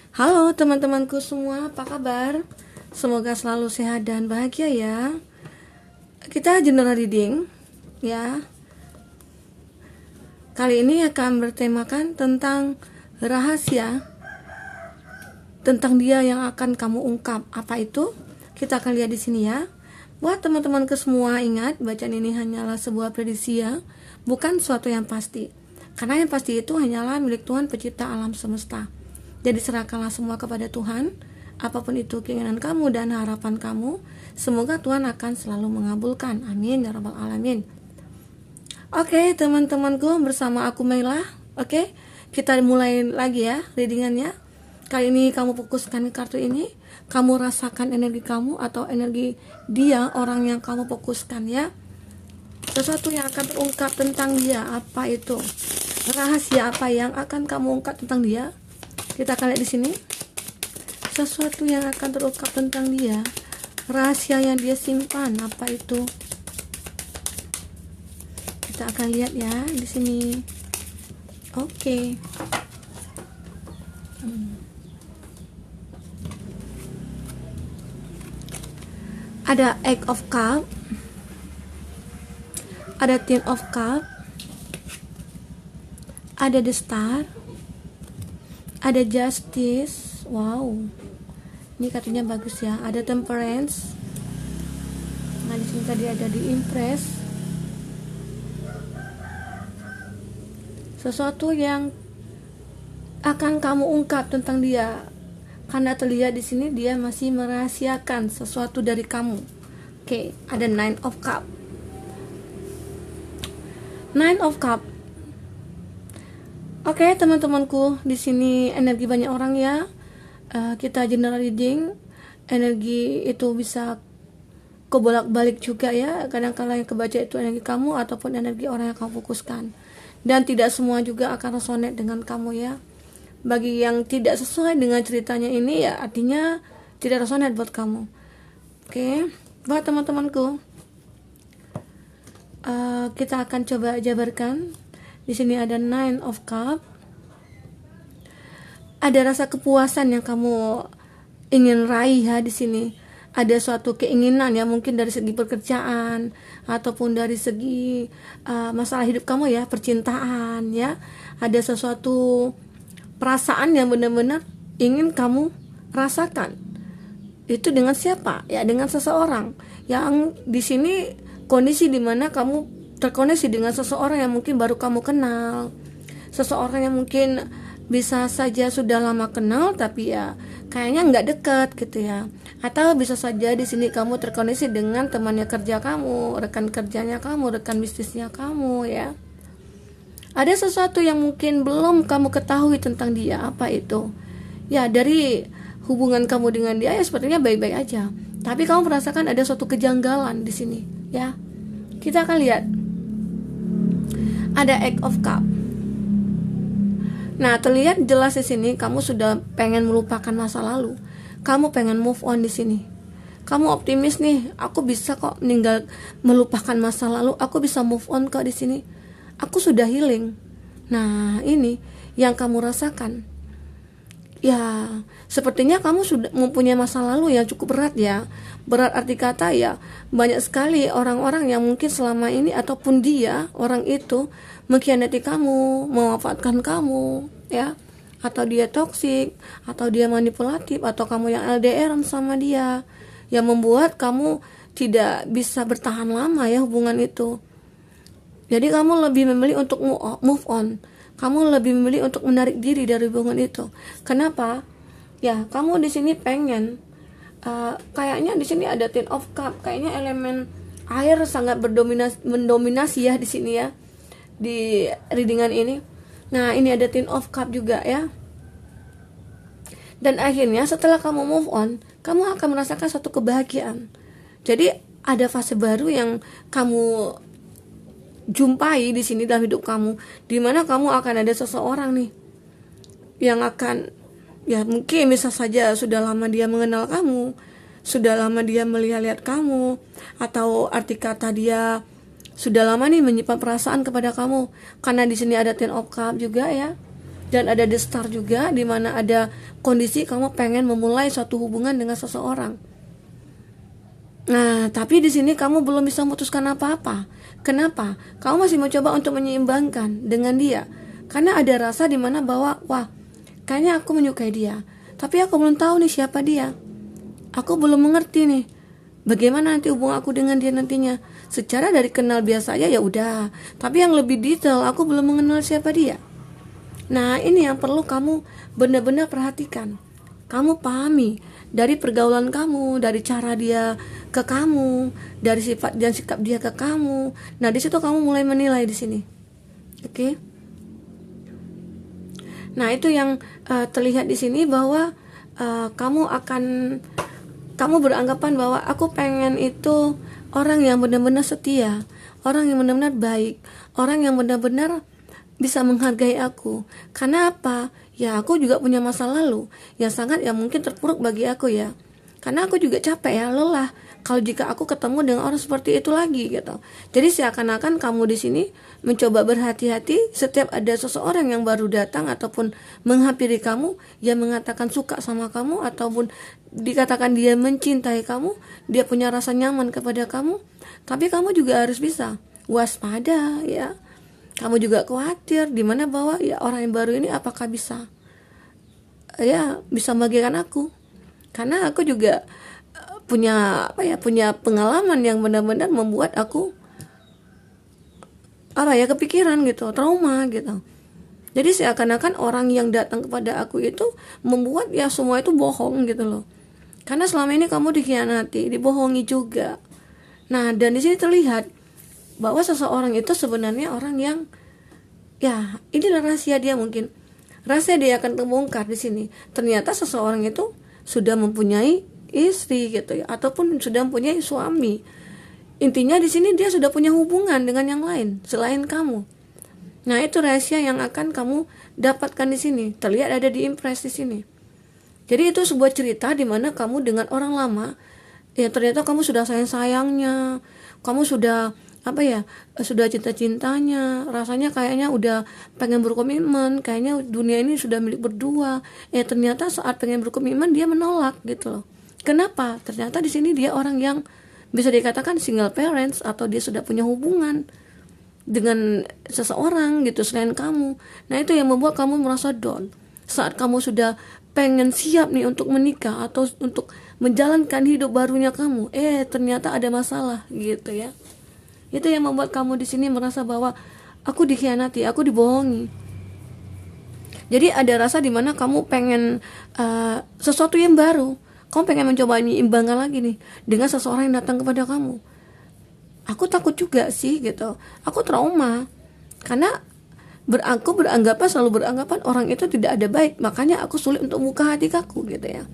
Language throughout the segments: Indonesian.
Halo teman-temanku semua, apa kabar? Semoga selalu sehat dan bahagia ya. Kita general reading ya. Kali ini akan bertemakan tentang rahasia, tentang dia yang akan kamu ungkap. Apa itu? Kita akan lihat di sini ya. Buat teman-temanku semua, ingat bacaan ini hanyalah sebuah prediksi ya, bukan suatu yang pasti. Karena yang pasti itu hanyalah milik Tuhan pencipta alam semesta. Jadi serahkanlah semua kepada Tuhan, apapun itu keinginan kamu dan harapan kamu, semoga Tuhan akan selalu mengabulkan. Amin ya rabbal alamin. Oke teman-temanku, bersama aku Maila. Oke, kita mulai lagi ya readingannya. Kali ini kamu fokuskan kartu ini, kamu rasakan energi kamu atau energi dia, orang yang kamu fokuskan ya. Sesuatu yang akan terungkap tentang dia, apa itu? Rahasia apa yang akan kamu ungkap tentang dia? Kita akan lihat di sini. Sesuatu yang akan terungkap tentang dia, rahasia yang dia simpan, apa itu? Kita akan lihat ya di sini. Oke. Ada Eight of Cup, ada Ten of Cup, ada The Star, ada Justice. Wow, ini kartunya bagus ya. Ada Temperance. Nah di sini tadi ada di Impress. Sesuatu yang akan kamu ungkap tentang dia, karena terlihat di sini dia masih merahasiakan sesuatu dari kamu. Oke, ada Nine of Cup. Nine of Cup. Oke, teman-temanku, di sini energi banyak orang ya. Kita general reading. Energi itu bisa kebolak-balik juga ya. Kadang-kadang yang kebaca itu energi kamu ataupun energi orang yang kamu fokuskan. Dan tidak semua juga akan resonate dengan kamu ya. Bagi yang tidak sesuai dengan ceritanya ini ya artinya tidak resonate buat kamu. Oke, buat teman-temanku, kita akan coba jabarkan. Di sini ada Nine of Cup. Ada rasa kepuasan yang kamu ingin raih ya di sini. Ada suatu keinginan ya, mungkin dari segi pekerjaan ataupun dari segi masalah hidup kamu ya, percintaan ya. Ada sesuatu perasaan yang benar-benar ingin kamu rasakan. Itu dengan siapa? Ya dengan seseorang. Yang di sini kondisi dimana kamu terkoneksi dengan seseorang yang mungkin baru kamu kenal. Seseorang yang mungkin bisa saja sudah lama kenal tapi ya kayaknya nggak dekat gitu ya. Atau bisa saja di sini kamu terkoneksi dengan temannya kerja kamu, rekan kerjanya kamu, rekan bisnisnya kamu ya. Ada sesuatu yang mungkin belum kamu ketahui tentang dia, apa itu? Ya dari hubungan kamu dengan dia ya sepertinya baik-baik aja. Tapi kamu merasakan ada suatu kejanggalan di sini, ya. Kita akan lihat. Ada Eight of Cup. Nah, terlihat jelas di sini kamu sudah pengen melupakan masa lalu. Kamu pengen move on di sini. Kamu optimis nih, aku bisa kok melupakan masa lalu, aku bisa move on kok di sini. Aku sudah healing. Nah, ini yang kamu rasakan. Ya, sepertinya kamu sudah mempunyai masa lalu yang cukup berat ya. Berat arti kata ya, banyak sekali orang-orang yang mungkin selama ini ataupun dia, orang itu mengkhianati kamu, memanfaatkan kamu, ya. Atau dia toksik, atau dia manipulatif, atau kamu yang LDR sama dia, yang membuat kamu tidak bisa bertahan lama ya hubungan itu. Jadi kamu lebih memilih untuk move on. Kamu lebih memilih untuk menarik diri dari hubungan itu. Kenapa? Ya, kamu di sini pengen kayaknya di sini ada Ten of Cup. Kayaknya elemen air sangat mendominasi ya di sini ya. Di readingan ini. Nah, ini ada Ten of Cup juga ya. Dan akhirnya setelah kamu move on, kamu akan merasakan suatu kebahagiaan. Jadi ada fase baru yang kamu jumpai di sini dalam hidup kamu, di mana kamu akan ada seseorang nih yang akan ya mungkin bisa saja sudah lama dia mengenal kamu, sudah lama dia melihat-lihat kamu, atau arti kata dia sudah lama nih menyimpan perasaan kepada kamu, karena di sini ada Ten of Cup juga ya. Dan ada the star juga, di mana ada kondisi kamu pengen memulai suatu hubungan dengan seseorang. Nah, tapi di sini kamu belum bisa memutuskan apa-apa. Kenapa? Kamu masih mencoba untuk menyeimbangkan dengan dia. Karena ada rasa di mana bahwa, wah, kayaknya aku menyukai dia, tapi aku belum tahu nih siapa dia. Aku belum mengerti nih bagaimana nanti hubungan aku dengan dia nantinya. Secara dari kenal biasa aja ya udah, tapi yang lebih detail aku belum mengenal siapa dia. Nah, ini yang perlu kamu benar-benar perhatikan. Kamu pahami dari pergaulan kamu, dari cara dia ke kamu, dari sifat dan sikap dia ke kamu. Nah, di situ kamu mulai menilai di sini. Oke? Nah, itu yang terlihat di sini bahwa kamu beranggapan bahwa aku pengen itu orang yang benar-benar setia, orang yang benar-benar baik, orang yang benar-benar bisa menghargai aku. Karena apa? Ya, aku juga punya masa lalu yang sangat mungkin terpuruk bagi aku ya. Karena aku juga capek ya, lelah kalau jika aku ketemu dengan orang seperti itu lagi gitu. Jadi seakan-akan kamu di sini mencoba berhati-hati setiap ada seseorang yang baru datang ataupun menghampiri kamu yang mengatakan suka sama kamu ataupun dikatakan dia mencintai kamu, dia punya rasa nyaman kepada kamu. Tapi kamu juga harus bisa waspada ya. Kamu juga khawatir di mana bahwa ya orang yang baru ini apakah bisa membagikan aku. Karena aku juga punya pengalaman yang benar-benar membuat aku kepikiran gitu, trauma gitu. Jadi seakan-akan orang yang datang kepada aku itu membuat ya semua itu bohong gitu loh. Karena selama ini kamu dikhianati, dibohongi juga. Nah, dan di sini terlihat bahwa seseorang itu sebenarnya orang yang inilah rahasia dia mungkin. Rahasia dia akan terbongkar di sini. Ternyata seseorang itu sudah mempunyai istri gitu ya, ataupun sudah mempunyai suami. Intinya di sini dia sudah punya hubungan dengan yang lain selain kamu. Nah, itu rahasia yang akan kamu dapatkan di sini. Terlihat ada di impress di sini. Jadi itu sebuah cerita di mana kamu dengan orang lama, ya ternyata kamu sudah sayang-sayangnya, kamu sudah sudah cinta-cintanya, rasanya kayaknya udah pengen berkomitmen, kayaknya dunia ini sudah milik berdua. Ternyata saat pengen berkomitmen dia menolak gitu loh. Kenapa? Ternyata di sini dia orang yang bisa dikatakan single parents atau dia sudah punya hubungan dengan seseorang gitu selain kamu. Nah, itu yang membuat kamu merasa down. Saat kamu sudah pengen siap nih untuk menikah atau untuk menjalankan hidup barunya kamu, ternyata ada masalah gitu ya. Itu yang membuat kamu di sini merasa bahwa aku dikhianati, aku dibohongi. Jadi ada rasa di mana kamu pengen sesuatu yang baru. Kamu pengen mencoba menyeimbangkan lagi nih dengan seseorang yang datang kepada kamu. Aku takut juga sih gitu. Aku trauma. Karena aku selalu beranggapan orang itu tidak ada baik. Makanya aku sulit untuk buka hati aku gitu ya.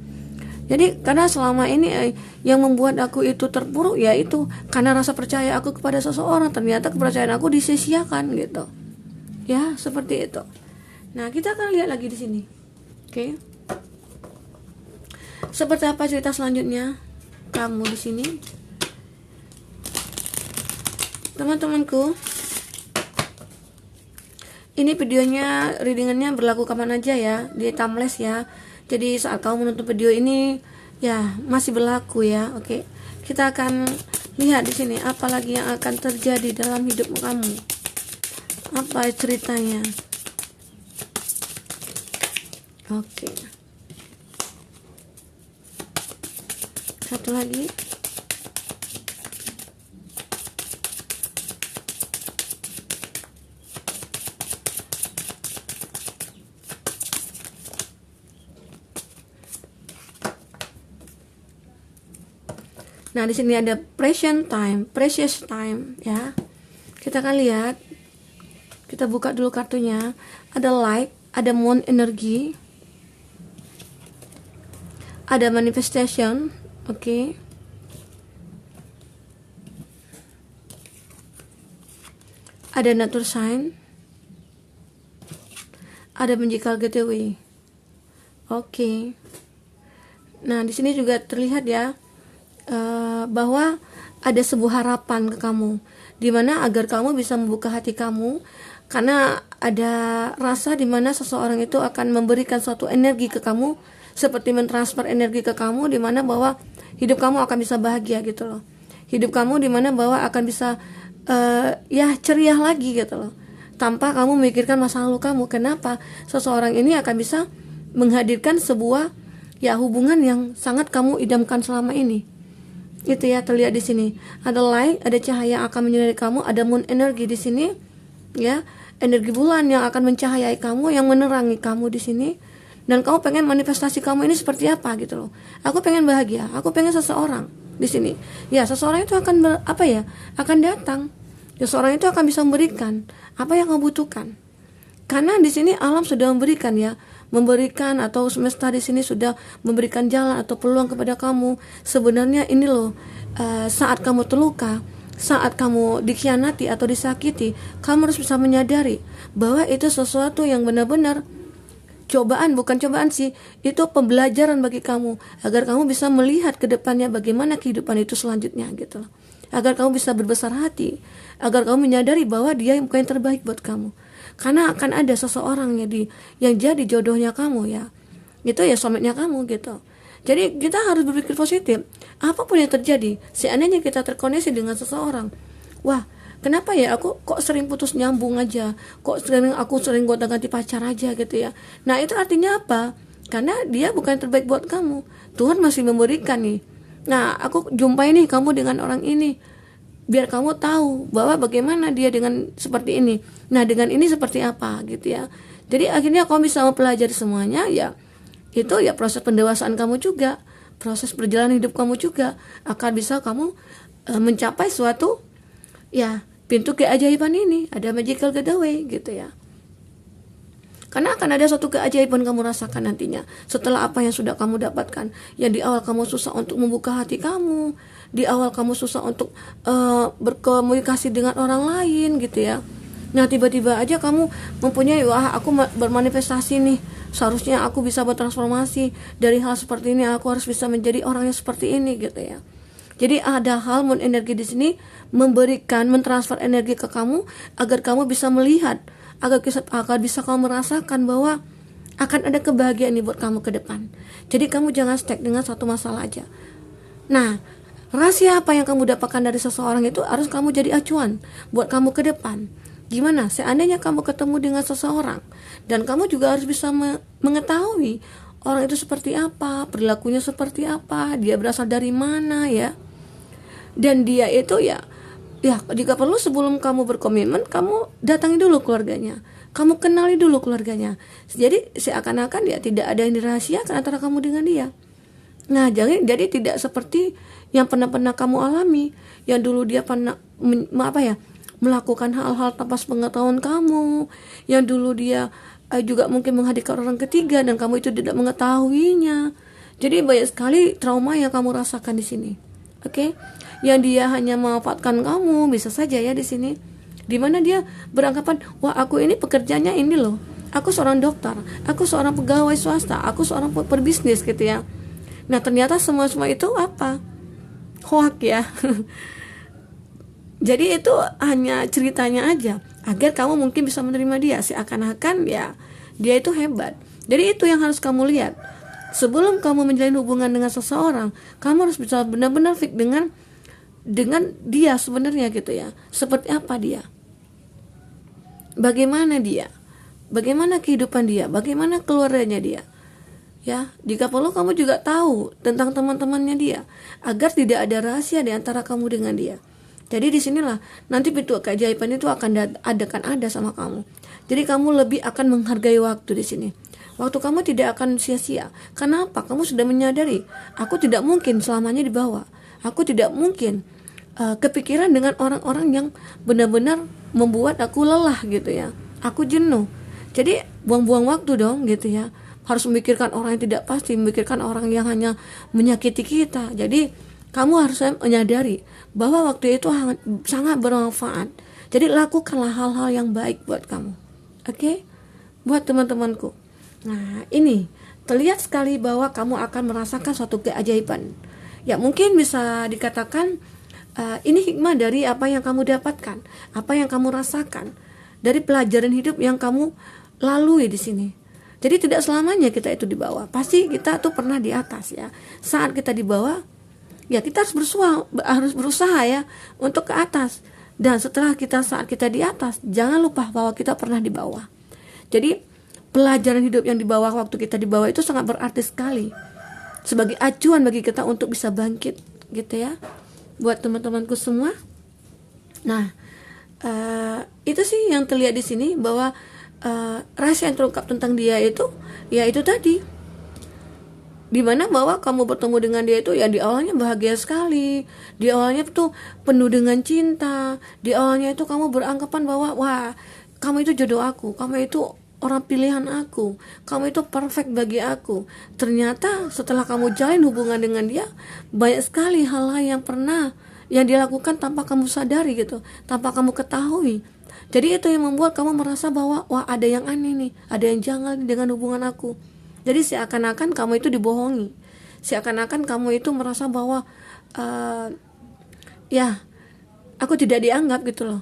Jadi karena selama ini yang membuat aku itu terpuruk yaitu karena rasa percaya aku kepada seseorang, ternyata kepercayaan aku disia-siakan gitu. Ya, seperti itu. Nah, kita akan lihat lagi di sini. Oke. Seperti apa cerita selanjutnya kamu di sini? Teman-temanku, ini videonya readingannya berlaku kapan aja ya, di timeless ya. Jadi saat kamu menonton video ini ya masih berlaku ya. Oke. Kita akan lihat di sini apa lagi yang akan terjadi dalam hidup kamu. Apa ceritanya? Oke. Satu lagi. Nah, di sini ada precious time ya. Kita akan lihat. Kita buka dulu kartunya. Ada light, ada moon energy. Ada manifestation, oke. Ada nature sign. Ada magical getaway. Oke. Nah, di sini juga terlihat ya bahwa ada sebuah harapan ke kamu, dimana agar kamu bisa membuka hati kamu, Karena ada rasa di mana seseorang itu akan memberikan suatu energi ke kamu, seperti mentransfer energi ke kamu, di mana bahwa hidup kamu akan bisa bahagia gitu loh. Hidup kamu di mana bahwa akan bisa ya ceria lagi gitu loh, tanpa kamu memikirkan masa lalu kamu. Kenapa? Seseorang ini akan bisa menghadirkan sebuah ya hubungan yang sangat kamu idamkan selama ini. Itu ya, terlihat di sini. Ada light, ada cahaya yang akan menyinari kamu, ada moon energi di sini. Ya, energi bulan yang akan mencahayai kamu, yang menerangi kamu di sini. Dan kamu pengen manifestasi kamu ini seperti apa gitu loh. Aku pengen bahagia, aku pengen seseorang di sini. Ya, seseorang itu akan akan datang. Seseorang itu akan bisa memberikan apa yang kamu butuhkan. Karena di sini alam sudah memberikan ya, memberikan atau semesta di sini sudah memberikan jalan atau peluang kepada kamu. Sebenarnya ini loh, saat kamu terluka, saat kamu dikhianati atau disakiti, kamu harus bisa menyadari bahwa itu sesuatu yang benar-benar cobaan, bukan cobaan sih, itu pembelajaran bagi kamu, agar kamu bisa melihat ke depannya bagaimana kehidupan itu selanjutnya gitu loh. Agar kamu bisa berbesar hati, agar kamu menyadari bahwa dia yang bukan yang terbaik buat kamu. Karena akan ada seseorang yang jadi jodohnya kamu ya, itu ya soulmate-nya kamu gitu. Jadi kita harus berpikir positif. Apapun yang terjadi, seandainya kita terkoneksi dengan seseorang, wah, kenapa ya aku kok sering putus nyambung aja, kok aku sering gonta-ganti pacar aja gitu ya. Nah, itu artinya apa? Karena dia bukan yang terbaik buat kamu. Tuhan masih memberikan nih. Nah, aku jumpai nih kamu dengan orang ini, biar kamu tahu bahwa bagaimana dia dengan seperti ini. Nah, dengan ini seperti apa gitu ya. Jadi akhirnya kamu bisa mempelajari semuanya ya. Itu ya proses pendewasaan kamu juga, proses perjalanan hidup kamu juga akan bisa kamu mencapai suatu ya pintu keajaiban ini. Ada magical getaway gitu ya. Karena akan ada suatu keajaiban kamu rasakan nantinya setelah apa yang sudah kamu dapatkan. Yang di awal kamu susah untuk membuka hati kamu, di awal kamu susah untuk berkomunikasi dengan orang lain gitu ya. Nah, tiba-tiba aja kamu mempunyai, wah, aku bermanifestasi nih, seharusnya aku bisa bertransformasi dari hal seperti ini, aku harus bisa menjadi orang yang seperti ini gitu ya. Jadi ada hal moon energi di sini memberikan, mentransfer energi ke kamu agar kamu bisa melihat, agar bisa kamu merasakan bahwa akan ada kebahagiaan nih buat kamu ke depan. Jadi kamu jangan stuck dengan satu masalah aja. Nah, rahasia apa yang kamu dapatkan dari seseorang itu harus kamu jadi acuan buat kamu ke depan. Gimana seandainya kamu ketemu dengan seseorang, dan kamu juga harus bisa mengetahui orang itu seperti apa, perilakunya seperti apa, dia berasal dari mana ya. Dan dia itu ya jika perlu sebelum kamu berkomitmen, kamu datangi dulu keluarganya, kamu kenali dulu keluarganya. Jadi seakan-akan ya tidak ada yang dirahasiakan antara kamu dengan dia. Nah, jadi tidak seperti yang pernah kamu alami, yang dulu dia pernah melakukan hal-hal tanpa pengetahuan kamu, yang dulu dia juga mungkin menghadirkan orang ketiga dan kamu itu tidak mengetahuinya. Jadi banyak sekali trauma yang kamu rasakan di sini. Oke? Yang dia hanya memanfaatkan kamu, bisa saja ya di sini. Di mana dia beranggapan, wah, aku ini pekerjaannya ini loh. Aku seorang dokter, aku seorang pegawai swasta, aku seorang perbisnis gitu ya. Nah, ternyata semua itu apa? Hoak ya. Jadi itu hanya ceritanya aja agar kamu mungkin bisa menerima dia, seakan-akan ya dia itu hebat. Jadi itu yang harus kamu lihat. Sebelum kamu menjalin hubungan dengan seseorang, kamu harus bisa benar-benar fit dengan dia sebenarnya gitu ya. Seperti apa dia? Bagaimana dia? Bagaimana kehidupan dia? Bagaimana keluarganya dia? Ya, jika perlu kamu juga tahu tentang teman-temannya dia, agar tidak ada rahasia di antara kamu dengan dia. Jadi disinilah nanti pintu keajaiban itu akan ada sama kamu. Jadi kamu lebih akan menghargai waktu di sini. Waktu kamu tidak akan sia-sia. Kenapa? Kamu sudah menyadari, aku tidak mungkin selamanya dibawa. Aku tidak mungkin kepikiran dengan orang-orang yang benar-benar membuat aku lelah gitu ya. Aku jenuh. Jadi buang-buang waktu dong gitu ya. Harus memikirkan orang yang tidak pasti, memikirkan orang yang hanya menyakiti kita. Jadi kamu harus menyadari bahwa waktu itu sangat bermanfaat. Jadi lakukanlah hal-hal yang baik buat kamu. Oke? Buat teman-temanku. Nah, ini terlihat sekali bahwa kamu akan merasakan suatu keajaiban. Ya, mungkin bisa dikatakan ini hikmah dari apa yang kamu dapatkan, apa yang kamu rasakan. dari pelajaran hidup yang kamu lalui di sini. Jadi tidak selamanya kita itu di bawah. Pasti kita tuh pernah di atas ya. Saat kita di bawah, ya kita harus berusaha ya untuk ke atas. Dan setelah saat kita di atas, jangan lupa bahwa kita pernah di bawah. Jadi pelajaran hidup yang di bawah, waktu kita di bawah itu sangat berarti sekali. Sebagai acuan bagi kita untuk bisa bangkit gitu ya. Buat teman-temanku semua. Nah, itu sih yang terlihat di sini, bahwa rahasia yang terungkap tentang dia itu, ya itu tadi, dimana bahwa kamu bertemu dengan dia itu ya di awalnya bahagia sekali, di awalnya tuh penuh dengan cinta, di awalnya itu kamu beranggapan bahwa wah kamu itu jodoh aku, kamu itu orang pilihan aku, kamu itu perfect bagi aku. Ternyata setelah kamu jalin hubungan dengan dia, banyak sekali hal-hal yang dilakukan tanpa kamu sadari gitu, tanpa kamu ketahui. Jadi itu yang membuat kamu merasa bahwa wah ada yang aneh nih, ada yang janggal dengan hubungan aku. Jadi seakan-akan kamu itu dibohongi, seakan-akan kamu itu merasa bahwa ya aku tidak dianggap gitu loh.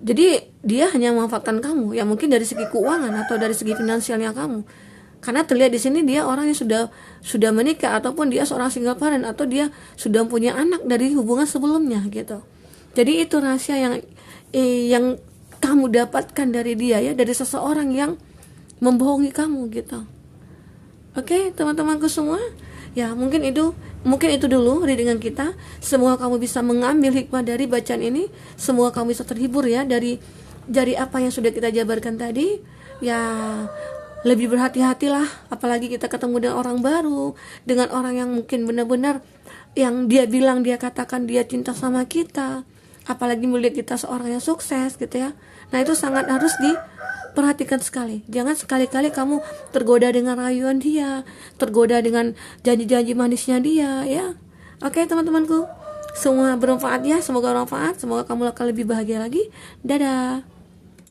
Jadi dia hanya memanfaatkan kamu, ya mungkin dari segi keuangan atau dari segi finansialnya kamu. Karena terlihat di sini dia orang yang sudah menikah, ataupun dia seorang single parent, atau dia sudah punya anak dari hubungan sebelumnya gitu. Jadi itu rahasia yang kamu dapatkan dari dia ya, dari seseorang yang membohongi kamu gitu. Oke, teman-temanku semua, ya mungkin itu dulu readingan kita. Semoga kamu bisa mengambil hikmah dari bacaan ini. Semoga kamu bisa terhibur ya dari apa yang sudah kita jabarkan tadi. Ya, lebih berhati-hatilah, apalagi kita ketemu dengan orang baru, dengan orang yang mungkin benar-benar yang dia bilang, dia katakan dia cinta sama kita, apalagi melihat kita seorang yang sukses gitu ya. Nah itu sangat harus diperhatikan sekali. Jangan sekali-kali kamu tergoda dengan rayuan dia, tergoda dengan janji-janji manisnya dia ya. Oke teman-temanku, semua bermanfaat ya, semoga bermanfaat, semoga kamu akan lebih bahagia lagi. Dadah.